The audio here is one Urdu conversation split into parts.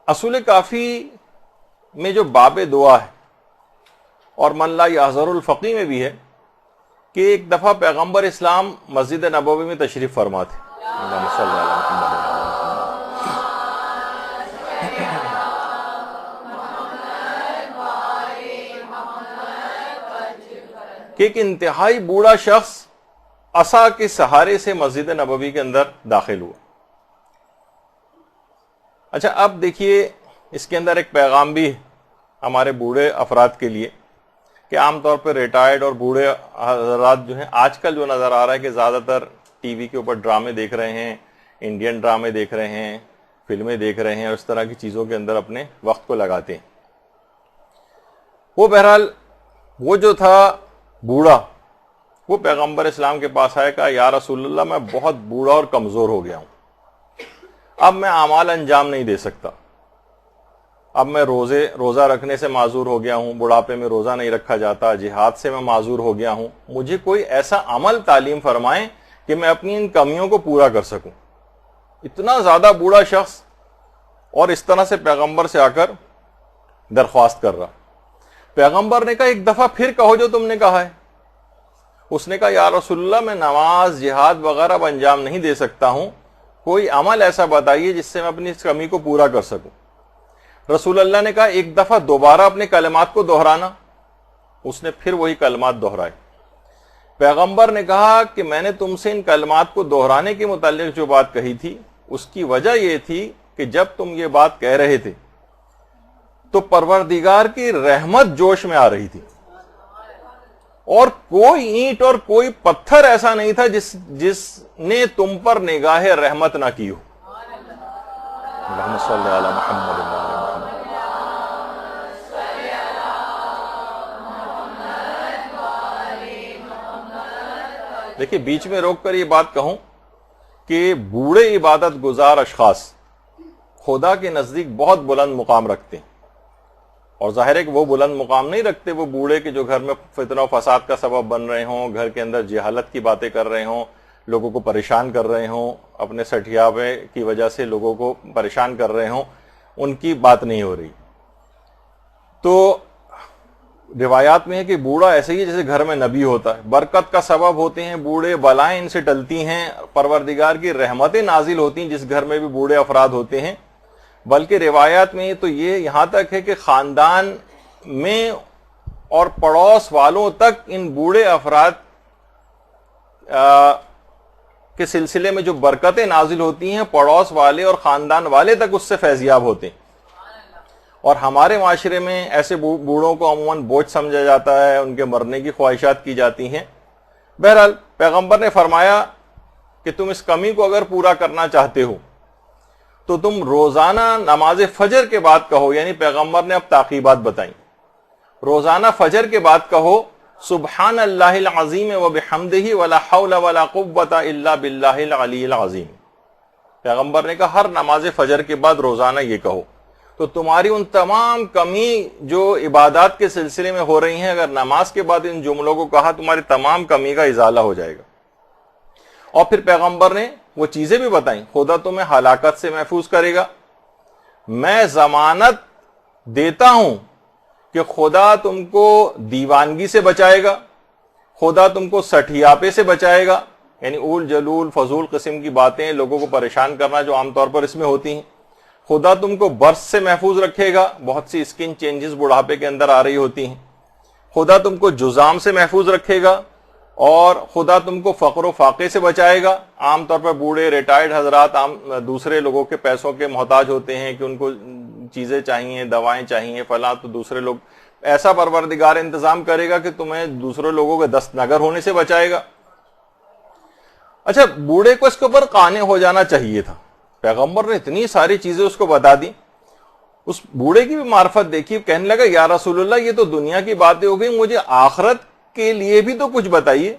اصول کافی میں جو باب دعا ہے اور من لا یحضر الفقی میں بھی ہے کہ ایک دفعہ پیغمبر اسلام مسجد نبوی میں تشریف فرما تھے. اللہم صلی علی محمد. کہ ایک انتہائی بوڑھا شخص عصا کے سہارے سے مسجد نبوی کے اندر داخل ہوا. اچھا اب دیکھیے اس کے اندر ایک پیغام بھی ہے ہمارے بوڑھے افراد کے لیے کہ عام طور پہ ریٹائرڈ اور بوڑھے حضرات جو ہیں آج کل جو نظر آ رہا ہے کہ زیادہ تر ٹی وی کے اوپر ڈرامے دیکھ رہے ہیں, انڈین ڈرامے دیکھ رہے ہیں, فلمیں دیکھ رہے ہیں اور اس طرح کی چیزوں کے اندر اپنے وقت کو لگاتے ہیں. وہ بہرحال وہ جو تھا بوڑھا وہ پیغمبر اسلام کے پاس آیا, کہا یا رسول اللہ میں بہت بوڑھا اور کمزور ہو گیا ہوں, اب میں اعمال انجام نہیں دے سکتا, اب میں روزہ رکھنے سے معذور ہو گیا ہوں, بڑھاپے میں روزہ نہیں رکھا جاتا, جہاد سے میں معذور ہو گیا ہوں, مجھے کوئی ایسا عمل تعلیم فرمائیں کہ میں اپنی ان کمیوں کو پورا کر سکوں. اتنا زیادہ بوڑھا شخص اور اس طرح سے پیغمبر سے آ کر درخواست کر رہا. پیغمبر نے کہا ایک دفعہ پھر کہو جو تم نے کہا ہے. اس نے کہا یا رسول اللہ میں نماز جہاد وغیرہ انجام نہیں دے سکتا ہوں, کوئی عمل ایسا بتائیے جس سے میں اپنی اس کمی کو پورا کر سکوں. رسول اللہ نے کہا ایک دفعہ دوبارہ اپنے کلمات کو دہرانا. اس نے پھر وہی کلمات دہرائے. پیغمبر نے کہا کہ میں نے تم سے ان کلمات کو دہرانے کے متعلق جو بات کہی تھی اس کی وجہ یہ تھی کہ جب تم یہ بات کہہ رہے تھے تو پروردگار کی رحمت جوش میں آ رہی تھی اور کوئی اینٹ اور کوئی پتھر ایسا نہیں تھا جس نے تم پر نگاہ رحمت نہ کی ہو. اللہم صلی علی محمد و علی محمد. دیکھیے بیچ میں روک کر یہ بات کہوں کہ بوڑھے عبادت گزار اشخاص خدا کے نزدیک بہت بلند مقام رکھتے ہیں, اور ظاہر ہے کہ وہ بلند مقام نہیں رکھتے وہ بوڑھے کے جو گھر میں فتنہ و فساد کا سبب بن رہے ہوں, گھر کے اندر جہالت کی باتیں کر رہے ہوں, لوگوں کو پریشان کر رہے ہوں, اپنے سٹھیاوے کی وجہ سے لوگوں کو پریشان کر رہے ہوں, ان کی بات نہیں ہو رہی. تو روایات میں ہے کہ بوڑھا ایسے ہی جیسے گھر میں نبی ہوتا ہے, برکت کا سبب ہوتے ہیں بوڑھے, بلائیں ان سے ٹلتی ہیں, پروردگار کی رحمتیں نازل ہوتی ہیں جس گھر میں بھی بوڑھے افراد ہوتے ہیں. بلکہ روایات میں تو یہ یہاں تک ہے کہ خاندان میں اور پڑوس والوں تک ان بوڑھے افراد کے سلسلے میں جو برکتیں نازل ہوتی ہیں پڑوس والے اور خاندان والے تک اس سے فیضیاب ہوتے ہیں. اور ہمارے معاشرے میں ایسے بوڑھوں کو عموماً بوجھ سمجھا جاتا ہے, ان کے مرنے کی خواہشات کی جاتی ہیں. بہرحال پیغمبر نے فرمایا کہ تم اس کمی کو اگر پورا کرنا چاہتے ہو تو تم روزانہ نماز فجر کے بعد کہو, یعنی پیغمبر نے اب تعقیبات بتائیں. روزانہ فجر کے بعد کہو سبحان اللہ العظیم و بحمدہ ولا حول ولا قوت الا باللہ العلی العظیم. پیغمبر نے کہا ہر نماز فجر کے بعد روزانہ یہ کہو تو تمہاری ان تمام کمی جو عبادات کے سلسلے میں ہو رہی ہیں اگر نماز کے بعد ان جملوں کو کہا تمہاری تمام کمی کا ازالہ ہو جائے گا. اور پھر پیغمبر نے وہ چیزیں بھی بتائیں, خدا تمہیں ہلاکت سے محفوظ کرے گا, میں ضمانت دیتا ہوں کہ خدا تم کو دیوانگی سے بچائے گا, خدا تم کو سٹھیاپے سے بچائے گا, یعنی اول جلول فضول قسم کی باتیں لوگوں کو پریشان کرنا جو عام طور پر اس میں ہوتی ہیں. خدا تم کو برس سے محفوظ رکھے گا, بہت سی اسکن چینجز بڑھاپے کے اندر آ رہی ہوتی ہیں. خدا تم کو جزام سے محفوظ رکھے گا, اور خدا تم کو فقر و فاقے سے بچائے گا. عام طور پر بوڑھے ریٹائرڈ حضرات دوسرے لوگوں کے پیسوں کے محتاج ہوتے ہیں کہ ان کو چیزیں چاہیے, دوائیں چاہیے, فلاں, تو دوسرے لوگ ایسا پروردگار انتظام کرے گا کہ تمہیں دوسرے لوگوں کے دست نگر ہونے سے بچائے گا. اچھا بوڑھے کو اس کے اوپر قانع ہو جانا چاہیے تھا, پیغمبر نے اتنی ساری چیزیں اس کو بتا دی. اس بوڑھے کی بھی معرفت دیکھی, کہنے لگا یا رسول اللہ یہ تو دنیا کی باتیں ہو گئی, مجھے آخرت کے لیے بھی تو کچھ بتائیے.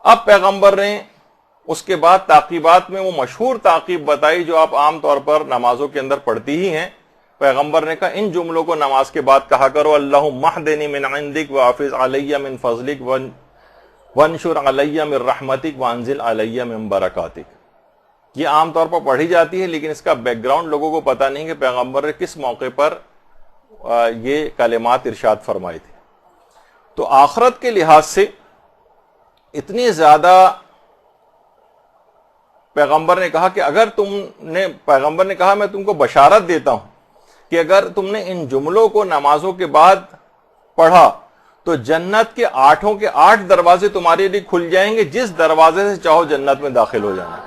اب پیغمبر نے اس کے بعد تعقیبات میں وہ مشہور تعقیب بتائی جو آپ عام طور پر نمازوں کے اندر پڑھتی ہی ہیں. پیغمبر نے کہا ان جملوں کو نماز کے بعد کہا کرو, اللہم اہدنی من عندک وافض علی من فضلک وانشر علی من رحمتک وانزل علی من برکاتک. یہ عام طور پر پڑھی جاتی ہے، لیکن اس کا بیک گراؤنڈ لوگوں کو پتہ نہیں کہ پیغمبر نے کس موقع پر یہ کلمات ارشاد فرمائے تھے۔ تو آخرت کے لحاظ سے اتنی زیادہ پیغمبر نے کہا کہ پیغمبر نے کہا میں تم کو بشارت دیتا ہوں کہ اگر تم نے ان جملوں کو نمازوں کے بعد پڑھا تو جنت کے 8 کے 8 دروازے تمہارے لیے کھل جائیں گے، جس دروازے سے چاہو جنت میں داخل ہو جانا۔